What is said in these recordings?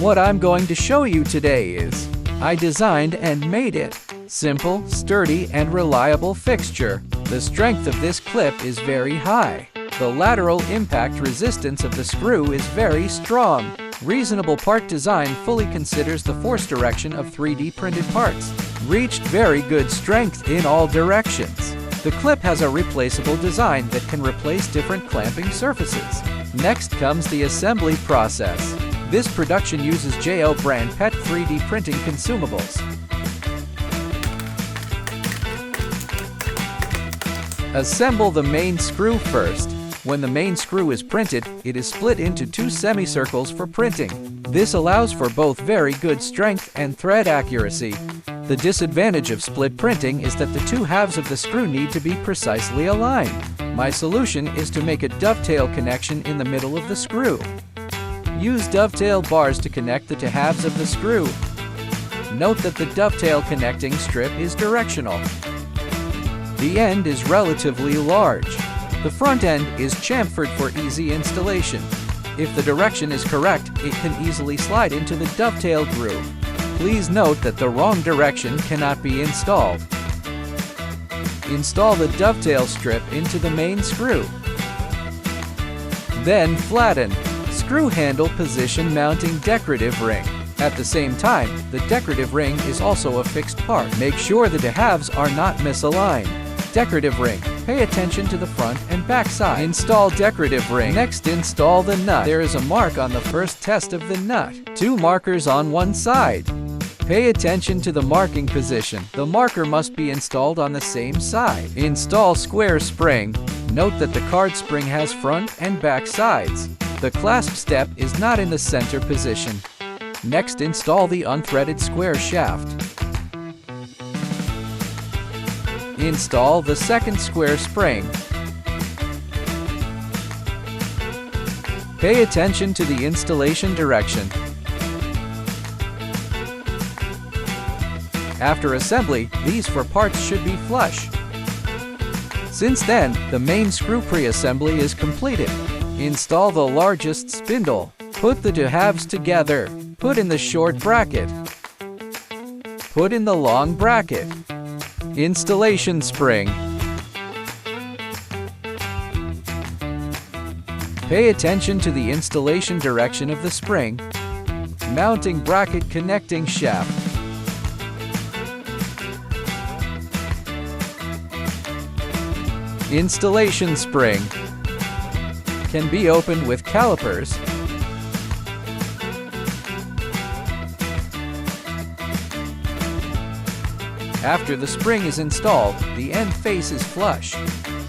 What I'm going to show you today is, I designed and made it. Simple, sturdy, and reliable fixture. The strength of this clip is very high. The lateral impact resistance of the screw is very strong. Reasonable part design fully considers the force direction of 3D printed parts. Reached very good strength in all directions. The clip has a replaceable design that can replace different clamping surfaces. Next comes the assembly process. This production uses JO brand PET 3D printing consumables. Assemble the main screw first. When the main screw is printed, it is split into two semicircles for printing. This allows for both very good strength and thread accuracy. The disadvantage of split printing is that the two halves of the screw need to be precisely aligned. My solution is to make a dovetail connection in the middle of the screw. Use dovetail bars to connect the two halves of the screw. Note that the dovetail connecting strip is directional. The end is relatively large. The front end is chamfered for easy installation. If the direction is correct, it can easily slide into the dovetail groove. Please note that the wrong direction cannot be installed. Install the dovetail strip into the main screw. Then flatten. Screw handle position mounting decorative ring. At the same time, the decorative ring is also a fixed part. Make sure the two halves are not misaligned. Decorative ring. Pay attention to the front and back side. Install decorative ring. Next, install the nut. There is a mark on the first test of the nut. Two markers on one side. Pay attention to the marking position. The marker must be installed on the same side. Install square spring. Note that the card spring has front and back sides. The clasp step is not in the center position. Next, install the unthreaded square shaft. Install the second square spring. Pay attention to the installation direction. After assembly, these four parts should be flush. Since then, the main screw pre-assembly is completed. Install the largest spindle. Put the two halves together. Put in the short bracket. Put in the long bracket. Installation spring. Pay attention to the installation direction of the spring. Mounting bracket connecting shaft. Installation spring. Can be opened with calipers. After the spring is installed, the end face is flush.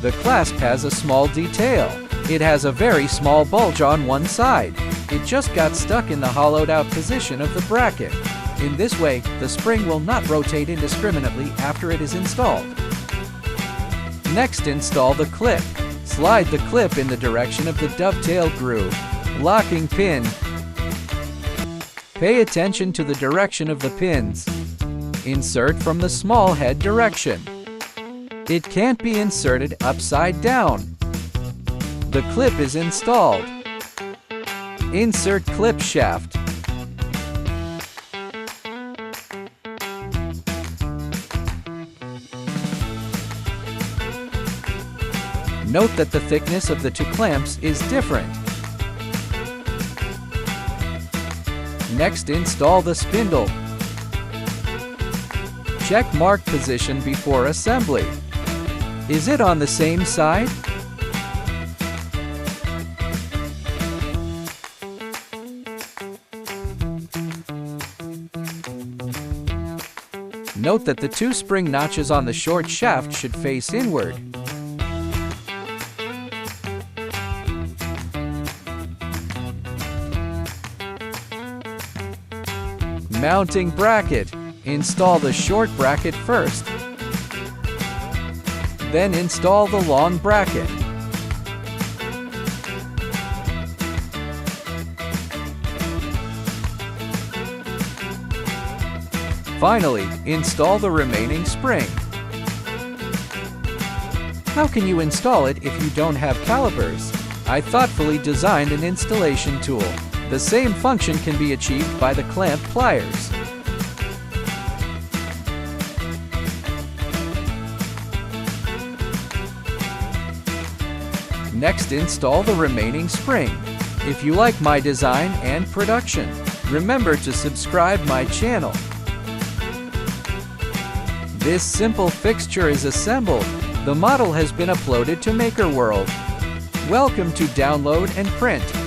The clasp has a small detail. It has a very small bulge on one side. It just got stuck in the hollowed out position of the bracket. In this way, the spring will not rotate indiscriminately after it is installed. Next, install the clip. Slide the clip in the direction of the dovetail groove. Locking pin. Pay attention to the direction of the pins. Insert from the small head direction. It can't be inserted upside down. The clip is installed. Insert clip shaft. Note that the thickness of the two clamps is different. Next, install the spindle. Check mark position before assembly. Is it on the same side? Note that the two spring notches on the short shaft should face inward. Mounting bracket. Install the short bracket first. Then install the long bracket. Finally, install the remaining spring. How can you install it if you don't have calipers? I thoughtfully designed an installation tool. The same function can be achieved by the clamp pliers. Next, install the remaining spring. If you like my design and production, remember to subscribe my channel. This simple fixture is assembled. The model has been uploaded to Maker World. Welcome to download and print.